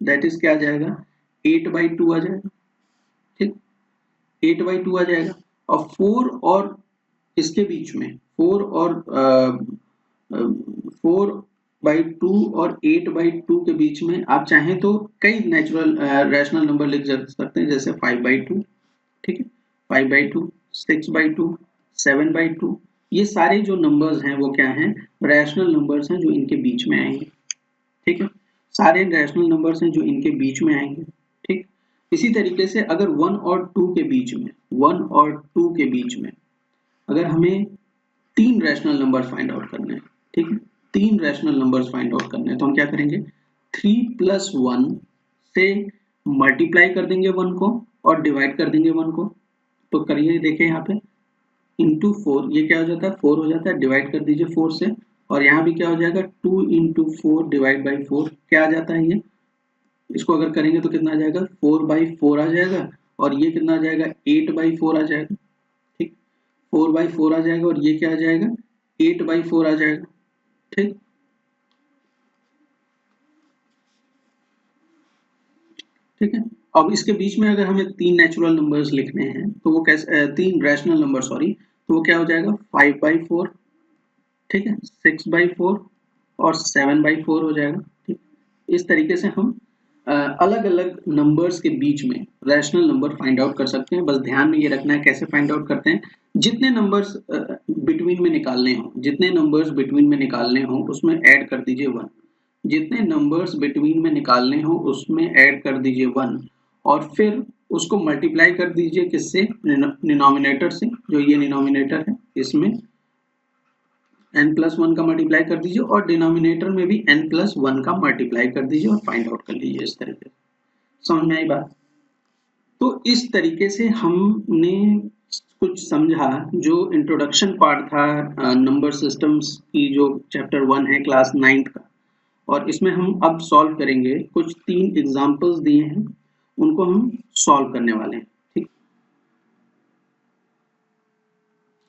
दैट इज क्या आ जाएगा, 8/2 आ जाएगा, ठीक, 8/2 आ जाएगा। और 4 और इसके बीच में 4/2 और 8/2 के बीच में आप चाहें तो कई नेचुरल रैशनल नंबर लिख सकते हैं, जैसे 5/2, ठीक है, 5/2, 6/2, 7/2। ये सारे जो नंबर्स हैं वो क्या हैं, रैशनल नंबर्स हैं जो इनके बीच में आएंगे, ठीक है, सारे रैशनल नंबर्स हैं जो इनके बीच में आएंगे, ठीक। इसी तरीके से अगर 1 और 2 के बीच में 1 और 2 के बीच में अगर हमें 3 रैशनल नंबर फाइंड आउट करने हैं, ठीक है, 3 रैशनल नंबर्स फाइंड आउट करने हैं, तो हम क्या करेंगे, 3 + 1 से मल्टीप्लाई कर देंगे 1 को और डिवाइड कर देंगे 1 को। तो करिए, देखिए यहाँ पे इंटू 4, ये क्या हो जाता है, 4 हो जाता है, डिवाइड कर दीजिए 4 से। और यहाँ भी क्या हो जाएगा, 2 इंटू 4 डिवाइड बाई 4 क्या आ जाता है, ये इसको अगर करेंगे तो कितना आ जाएगा, 4/4 आ जाएगा। और ये कितना आ जाएगा, 8/4 आ जाएगा, ठीक, 4/4 आ जाएगा और ये क्या आ जाएगा, 8/4 आ जाएगा, ठीक, ठीक है। अब इसके बीच में अगर हमें 3 नेचुरल नंबर्स लिखने हैं तो वो कैसे, 3 रैशनल नंबर सॉरी, तो वो क्या हो जाएगा, 5/4, ठीक है, 6/4 और 7/4 हो जाएगा, ठीक। इस तरीके से हम अलग अलग नंबर्स के बीच में रैशनल नंबर फाइंड आउट कर सकते हैं। बस ध्यान में ये रखना है कैसे फाइंड आउट करते हैं, जितने नंबर्स बिटवीन में निकालने हो, जितने नंबर्स बिटवीन में निकालने हो उसमें ऐड कर दीजिए 1, जितने नंबर्स बिटवीन में निकालने हो उसमें ऐड कर दीजिए 1 और फिर उसको मल्टीप्लाई कर दीजिए किससे, डिनोमिनेटर से, जो ये डिनोमिनेटर है इसमें n+1 का मल्टीप्लाई कर दीजिए और डिनोमिनेटर में भी n+1 का मल्टीप्लाई कर दीजिए और फाइंड आउट कर लीजिए। इस तरीके से समझ में आई बात। तो इस तरीके से हमने कुछ समझा जो इंट्रोडक्शन पार्ट था नंबर सिस्टम्स की, जो चैप्टर 1 है क्लास 9 का। और इसमें हम अब सॉल्व करेंगे, कुछ 3 एग्जांपल्स दिए हैं उनको हम सॉल्व करने वाले हैं, ठीक।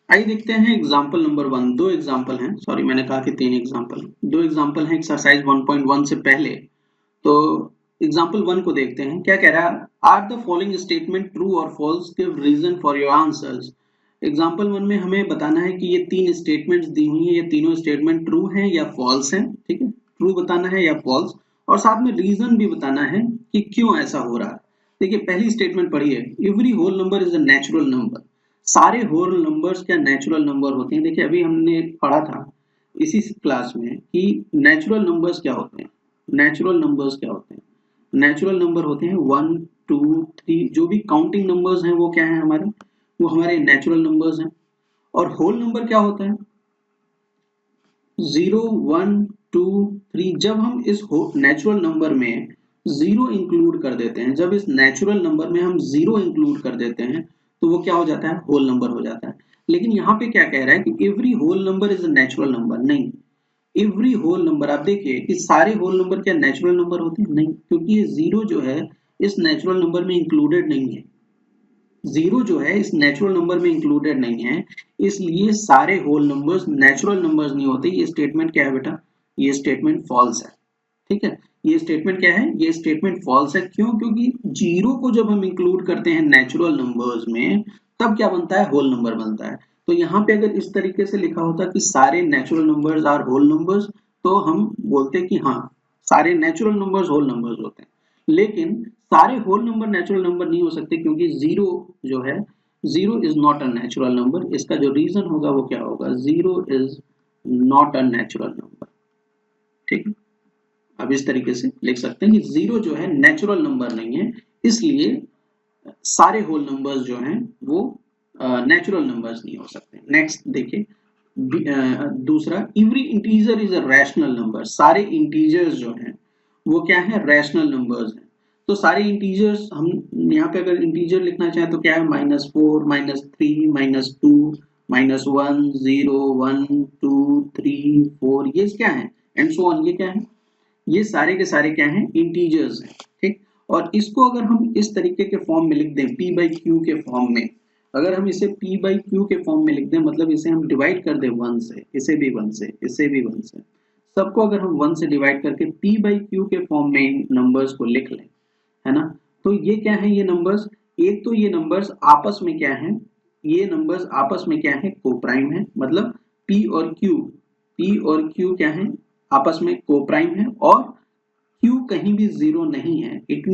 आइए देखते हैं एग्जाम्पल नंबर 1। 2 एग्जाम्पल हैं, सॉरी मैंने कहा कि 3 एग्जाम्पल, 2 एग्जाम्पल हैं एक्सरसाइज 1.1 से पहले। तो एग्जाम्पल 1 को देखते हैं, क्या कह रहा है, are the following statement true और false, give reason for your answers. Example 1 में हमें बताना है कि ये 3 स्टेटमेंट्स दी हुई हैं, ये तीनों स्टेटमेंट ट्रू हैं या फॉल्स हैं, ठीक है, ट्रू बताना है या फॉल्स, और साथ में रीजन भी बताना है कि क्यों ऐसा हो रहा है। देखिए पहली स्टेटमेंट पढ़िए, every whole number is a natural number. सारे होल नंबर्स क्या नेचुरल नंबर होते हैं। देखिए अभी हमने पढ़ा था इसी क्लास में कि नेचुरल नंबर्स क्या होते हैं, नेचुरल नंबर्स क्या होते हैं, नेचुरल नंबर होते हैं 1 2 3, जो भी काउंटिंग नंबर्स हैं वो क्या है हमारे, वो हमारे नेचुरल नंबर्स हैं। और होल नंबर क्या होता है, 0 1 2 3। जब हम इस नेचुरल नंबर में जीरो इंक्लूड कर देते हैं, जब इस नेचुरल नंबर में हम जीरो इंक्लूड कर देते हैं तो वो क्या हो जाता है, होल नंबर हो जाता है। लेकिन यहाँ पे क्या कह रहा है कि every whole number is a natural number, नहीं, एवरी होल नंबर, आप देखिए कि सारे होल नंबर क्या नेचुरल नंबर होते हैं, नहीं, क्योंकि ये जीरो जो है इस नेचुरल नंबर में इंक्लूडेड नहीं है, जीरो जो है इस नेचुरल नंबर में इंक्लूडेड नहीं है, इसलिए सारे होल नंबर्स नेचुरल नंबर्स नहीं होते। ये स्टेटमेंट क्या है बेटा, ये स्टेटमेंट फॉल्स है, ठीक है, ये स्टेटमेंट क्या है, ये स्टेटमेंट फॉल्स है। क्यों, क्योंकि जीरो को जब हम इंक्लूड करते हैं नेचुरल नंबर्स में तब क्या बनता है, होल नंबर बनता है। तो यहाँ पे अगर इस तरीके से लिखा होता कि सारे natural numbers are whole numbers, तो हम बोलते कि हाँ सारे नेचुरल नंबर्स होल नंबर्स होते हैं। लेकिन सारे होल नंबर नेचुरल नंबर नहीं हो सकते, क्योंकि जीरो जो है, zero is not a natural number. इसका जो रीजन होगा वो क्या होगा, zero is not a natural number, ठीक है। अब इस तरीके से लिख सकते हैं कि जीरो जो है नेचुरल नंबर नहीं है, इसलिए सारे होल नंबर्स जो हैं वो नेचुरल नंबर्स नहीं हो सकते। नेक्स्ट देखिए, दूसरा, every integer is a rational number. सारे इंटीजर्स जो हैं वो क्या है, रैशनल नंबर्स हैं। तो सारे इंटीजर्स, हम यहाँ पे अगर इंटीजर लिखना चाहें तो क्या है, -4 -3 -2 -1 0 1 2 3 4 ये क्या है एंड सो ऑन, ये क्या है, ये सारे के सारे क्या हैं, इंटीजर्स हैं, ठीक। और इसको अगर हम इस तरीके के फॉर्म में लिख दें p बाई क्यू के फॉर्म में, अगर हम इसे p बाई क्यू के फॉर्म में लिख दें, मतलब इसे हम डिवाइड कर दें 1 से, इसे भी 1 से, इसे भी 1 से, सबको अगर हम 1 से डिवाइड करके p बाई क्यू के फॉर्म में इन नंबर्स को लिख लें, है ना, तो ये क्या है, ये नंबर्स, एक तो ये नंबर्स आपस में क्या है, ये नंबर्स आपस में क्या है, कोप्राइम है, मतलब p और q क्या है, आपस में कोप्राइम है, और q कहीं भी जीरो नहीं है। इट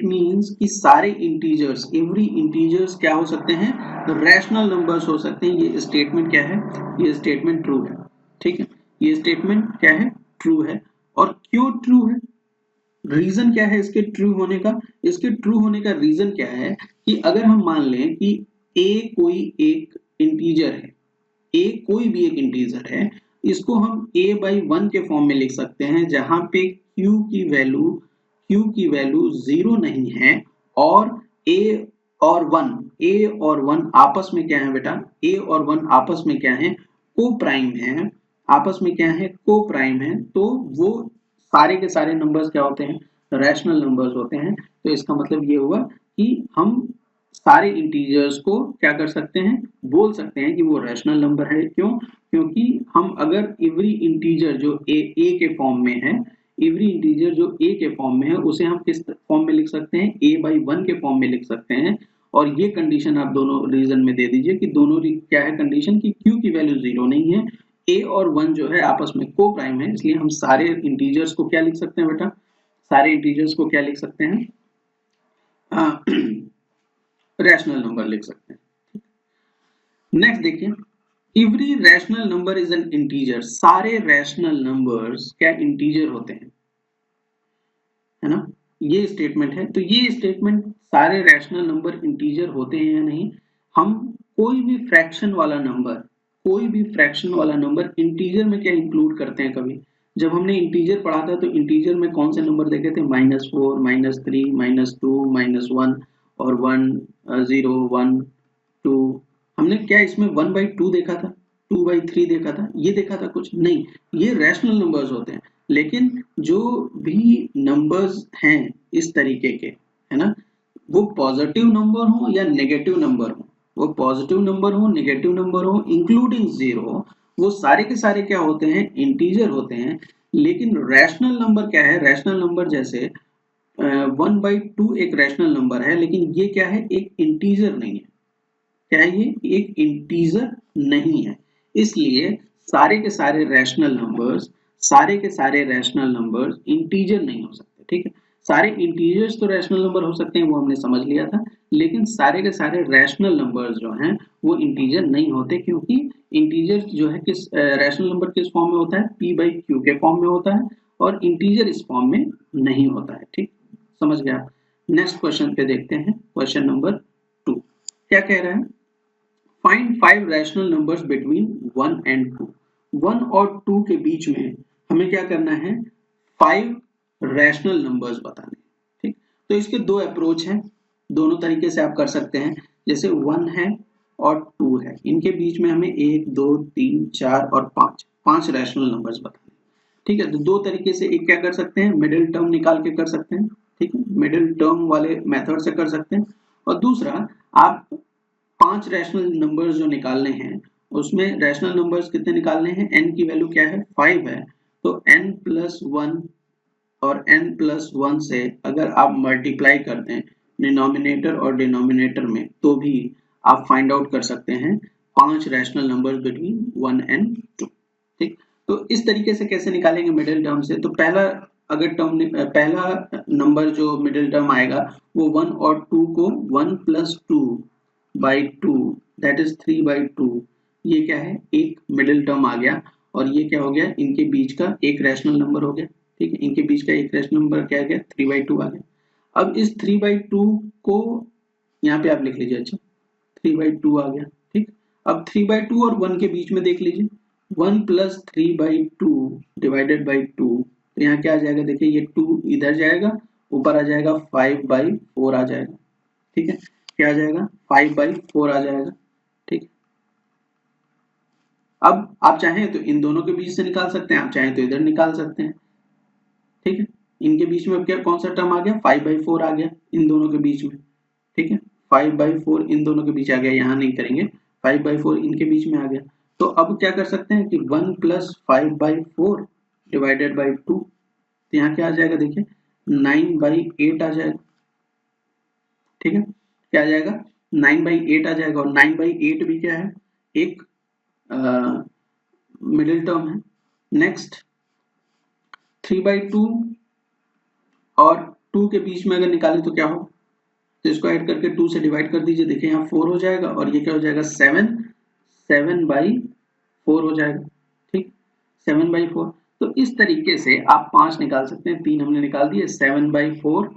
मीन्स कि सारे इंटीजर्स, एवरी इंटीजर्स क्या हो सकते हैं, रैशनल नंबर्स हो सकते हैं। ये स्टेटमेंट क्या है, ये स्टेटमेंट ट्रू है, ठीक है, ये स्टेटमेंट क्या है, ट्रू है। और क्यों ट्रू है, रीजन क्या है इसके ट्रू होने का, इसके ट्रू होने का रीजन क्या है कि अगर हम मान लें कि a कोई एक इंटीजर है, a कोई भी एक इंटीजर है, इसको हम a बाई 1 के फॉर्म में लिख सकते हैं, जहां पे q की वैल्यू 0 नहीं है, और a और 1 आपस में क्या है बेटा, a और 1 आपस में क्या है, को प्राइम है, आपस में क्या है, को प्राइम है, तो वो सारे के सारे नंबर्स क्या होते हैं, रैशनल नंबर्स होते हैं। तो इसका मतलब ये हुआ कि हम सारे इंटीजर्स को क्या कर सकते हैं, बोल सकते हैं कि वो रैशनल नंबर है। क्यों, क्योंकि हम अगर एवरी इंटीजर जो ए के फॉर्म में है, एवरी इंटीजर जो ए के फॉर्म में है, उसे हम किस फॉर्म में लिख सकते हैं, ए बाई 1 के फॉर्म में लिख सकते हैं। और ये कंडीशन आप दोनों रीजन में दे दीजिए कि दोनों क्या है कंडीशन, की क्यू की वैल्यू 0 नहीं है, ए और 1 जो है आपस में को प्राइम है, इसलिए हम सारे इंटीजर्स को क्या लिख सकते हैं बेटा, सारे इंटीजर्स को क्या लिख सकते हैं, रैशनल नंबर लिख सकते हैं। नेक्स्ट देखिए, every rational number is an integer, सारे रैशनल नंबर्स क्या इंटीजर होते हैं, है ना, ये स्टेटमेंट है। तो ये स्टेटमेंट सारे रैशनल नंबर इंटीजर होते हैं या नहीं, हम कोई भी फ्रैक्शन वाला नंबर इंटीजर में क्या इंक्लूड करते हैं, कभी जब हमने इंटीजर पढ़ा था तो इंटीजर में कौन से नंबर देखे थे, -4 -3 -2 -1 और 1 0 1 2, हमने क्या इसमें 1/2 देखा था, 2/3 देखा था, ये देखा था कुछ नहीं, ये रैशनल नंबर्स होते हैं। लेकिन जो भी नंबर्स हैं इस तरीके के, है ना, वो पॉजिटिव नंबर हो या नेगेटिव नंबर हो, वो पॉजिटिव नंबर हो, नेगेटिव नंबर हो, इंक्लूडिंग 0, वो सारे के सारे क्या होते हैं, इंटीजर होते हैं। लेकिन रैशनल नंबर क्या है, रैशनल नंबर जैसे 1/2 एक रैशनल नंबर है, लेकिन ये क्या है, एक इंटीजर नहीं है, क्या है, ये एक इंटीजर नहीं है। इसलिए सारे के सारे रैशनल नंबर्स इंटीजर नहीं हो सकते, ठीक है। सारे इंटीजर्स तो रैशनल नंबर हो सकते हैं, वो हमने समझ लिया था, लेकिन सारे के सारे रैशनल नंबर्स जो हैं वो इंटीजर नहीं होते, क्योंकि इंटीजर जो है किस रैशनल नंबर किस फॉर्म में होता है, p बाई क्यू के फॉर्म में होता है, और इंटीजर इस फॉर्म में नहीं होता है, ठीक, समझ गया। नेक्स्ट क्वेश्चन पे देखते हैं, क्वेश्चन नंबर 2 क्या कह रहा है, find 5 rational numbers between 1 and 2, 1 और 2 के बीच में हमें क्या करना है, 5 रैशनल नंबर्स बताने, ठीक। तो इसके दो अप्रोच हैं, दोनों तरीके से आप कर सकते हैं, जैसे 1 है और 2 है, इनके बीच में हमें 1 2 3 4 और 5 रैशनल नंबर्स बताने, ठीक है। तो दो तरीके से, एक क्या कर सकते हैं, मिडिल टर्म निकाल के कर सकते हैं, ठीक है, मिडिल टर्म वाले मेथड से कर सकते हैं। और दूसरा, आप 5 रैशनल नंबर्स जो निकालने हैं, उसमें रैशनल नंबर्स कितने निकालने हैं, n की वैल्यू क्या है, 5 है, तो n+1 और n+1 से अगर आप मल्टीप्लाई करते हैं डिनोमिनेटर और डिनोमिनेटर में, तो भी आप फाइंड आउट कर सकते हैं 5 रैशनल नंबर्स बिटवीन 1 एंड 2, ठीक। तो इस तरीके से कैसे निकालेंगे मिडिल टर्म से, तो पहला नंबर जो मिडिल टर्म आएगा वो 1 और 2 को 1+2/2 दैट इज 3/2, ये क्या है, एक मिडिल टर्म आ गया, और ये क्या हो गया, इनके बीच का एक रैशनल नंबर हो गया, ठीक है, इनके बीच का एक रैशनल नंबर क्या आ गया, 3/2 आ गया। अब इस 3/2 को यहाँ पे आप लिख लीजिए, अच्छा 3/2 आ गया, ठीक। अब 3/2 और 1 के बीच में देख लीजिए, 1+3/2 डिवाइडेड बाई 2, तो यहाँ क्या आ जाएगा, देखिए ये 2 इधर जाएगा, ऊपर आ जाएगा 5/4 आ जाएगा, ठीक है, क्या आ जाएगा, 5/4 आ जाएगा, ठीक। अब आप चाहें तो इन दोनों के बीच से निकाल सकते हैं, आप चाहें तो इधर निकाल सकते हैं, ठीक है। इनके बीच में अब क्या कौन सा टर्म आ गया, 5/4 आ गया इन दोनों के बीच में, ठीक है। 5/4 इन दोनों के बीच आ गया, यहाँ नहीं करेंगे, 5/4 इनके बीच में आ गया। तो अब क्या कर सकते हैं कि 1 + 5/4 डिवाइडेड बाई 2, तो यहाँ क्या आ जाएगा देखिए 9/8 आ जाएगा, ठीक है। क्या आ जाएगा 9/8 आ जाएगा, और 9/8 भी क्या है, एक मिडिल टर्म है। नेक्स्ट 3/2 और 2 के बीच में अगर निकालें तो क्या हो, तो इसको ऐड करके 2 से डिवाइड कर दीजिए, देखिए यहाँ 4 हो जाएगा, और ये क्या हो जाएगा 7/4 हो जाएगा, ठीक 7/4। तो इस तरीके से आप 5 निकाल सकते हैं, 3 हमने निकाल दिए, 7/4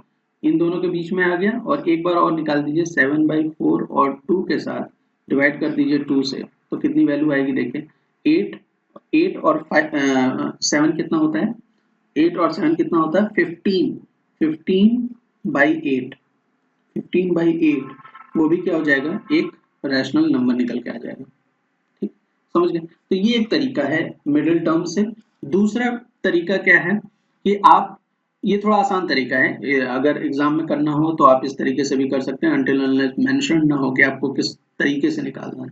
इन दोनों के बीच में आ गया, और एक बार और निकाल दीजिए 7/4 और 2 के साथ डिवाइड कर दीजिए 2 से, तो कितनी वैल्यू आएगी देखिए 8 और 7 कितना होता है, 8 और 7 कितना होता है 15/8, 15/8 वो भी क्या हो जाएगा, एक रैशनल नंबर निकल के आ जाएगा, ठीक समझ गए। तो ये एक तरीका है मिडिल टर्म से। दूसरा तरीका क्या है कि आप, ये थोड़ा आसान तरीका है, अगर एग्जाम में करना हो तो आप इस तरीके से भी कर सकते हैं, अनटिल अनलेस मेंशन ना हो कि आपको किस तरीके से निकालना है।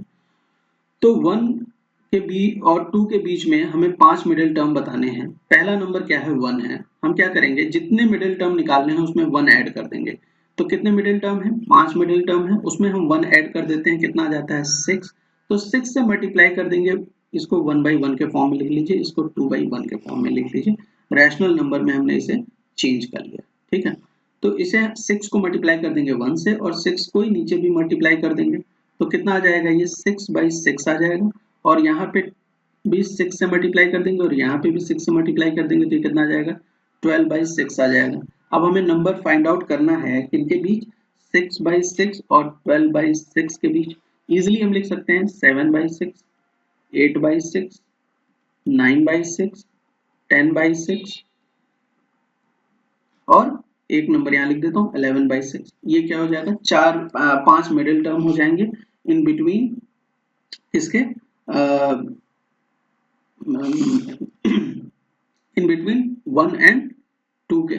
तो 1 के बीच और 2 के बीच में हमें 5 मिडिल टर्म बताने हैं। पहला नंबर क्या है 1 है, हम क्या करेंगे जितने मिडिल टर्म निकालने हैं उसमें 1 ऐड कर देंगे। तो कितने मिडिल टर्म है, 5 मिडिल टर्म है, उसमें हम 1 ऐड कर देते हैं, कितना आ जाता है 6। तो 6 से मल्टीप्लाई कर देंगे, इसको 1/1 के फॉर्म में लिख लीजिए, इसको 2/1 के फॉर्म में लिख लीजिए, रैशनल नंबर में हमने इसे चेंज कर लिया, ठीक है। तो इसे 6 को मल्टीप्लाई कर देंगे 1 से, और 6 को ही नीचे भी मल्टीप्लाई कर देंगे, तो कितना आ जाएगा, ये 6/6 आ जाएगा, और यहाँ पे भी 6 से मल्टीप्लाई कर देंगे, और यहाँ पे भी 6 से मल्टीप्लाई कर देंगे, तो ये कितना आ जाएगा 12/6 आ जाएगा। अब हमें नंबर फाइंड आउट करना है किनके बीच, 6/6 और 12/6 के बीच। इजिली हम लिख सकते हैं 7/6, 8/6, 9/6, 10/6, और एक नंबर यहाँ लिख देता हूँ 11/6। ये क्या हो जाएगा, 5 मिडिल टर्म हो जाएंगे इन बिटवीन इसके इन बिटवीन 1 एंड 2 के,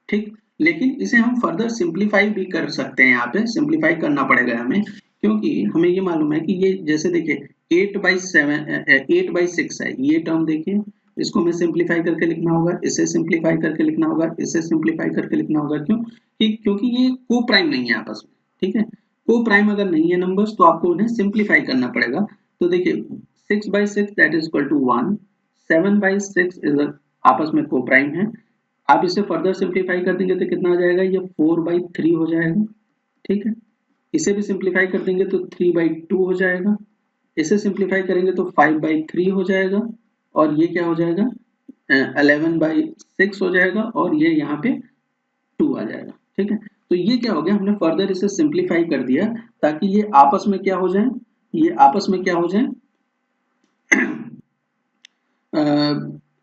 ठीक। लेकिन इसे हम फर्दर सिंप्लीफाई भी कर सकते हैं, यहाँ पे सिंप्लीफाई करना पड़ेगा हमें, क्योंकि हमें ये मालूम है कि ये जैसे देखिए 8/6 है, ये टर्म देखिए, इसको हमें सिंप्लीफाई करके लिखना होगा, इसे सिंप्लीफाई करके लिखना होगा, इसे सिंप्लीफाई करके लिखना होगा, क्यों क्योंकि ये को प्राइम नहीं है आपस में, ठीक है। को प्राइम अगर नहीं है नंबर्स तो आपको उन्हें सिंप्लीफाई करना पड़ेगा। तो देखिए 6/6 that is equal to 1, 7/6 is आपस में को प्राइम है। आप इसे फर्दर सिंप्लीफाई कर देंगे तो कितना आ जाएगा, ये 4/3 हो जाएगा, ठीक है। इसे भी सिंप्लीफाई कर देंगे तो 3/2 हो जाएगा, इसे सिंप्लीफाई करेंगे तो 5/3 हो जाएगा, और ये क्या हो जाएगा 11/6 हो जाएगा, और ये यहाँ पे 2 आ जाएगा, ठीक है। तो ये क्या हो गया, हमने फर्दर इसे सिंप्लीफाई कर दिया ताकि ये आपस में क्या हो जाए, ये आपस में क्या हो जाए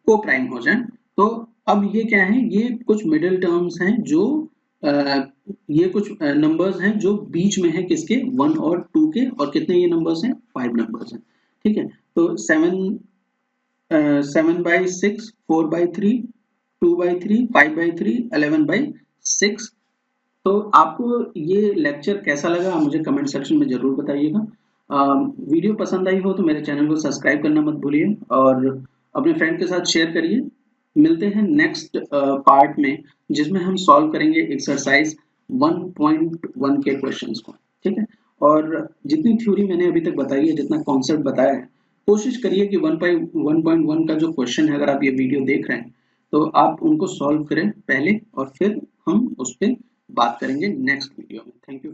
को प्राइम हो जाए। तो अब ये क्या है, ये कुछ मिडिल टर्म्स हैं जो ये कुछ नंबर्स हैं जो बीच में है किसके, 1 और 2 के, और कितने ये नंबर्स हैं 5 नंबर्स हैं, ठीक है। तो 7/6, 4/3, 2/3, 5/3, 11/6। तो आपको ये लेक्चर कैसा लगा मुझे कमेंट सेक्शन में जरूर बताइएगा। वीडियो पसंद आई हो तो मेरे चैनल को सब्सक्राइब करना मत भूलिए, और अपने फ्रेंड के साथ शेयर करिए। मिलते हैं नेक्स्ट पार्ट में, जिसमें हम सॉल्व करेंगे एक्सरसाइज 1.1 के क्वेश्चंस को, ठीक है। और जितनी थ्योरी मैंने अभी तक बताई है, जितना कॉन्सेप्ट बताया है, कोशिश करिए कि 1.1 का जो क्वेश्चन है, अगर आप ये वीडियो देख रहे हैं तो आप उनको सॉल्व करें पहले, और फिर हम उस पर बात करेंगे नेक्स्ट वीडियो में। Thank you.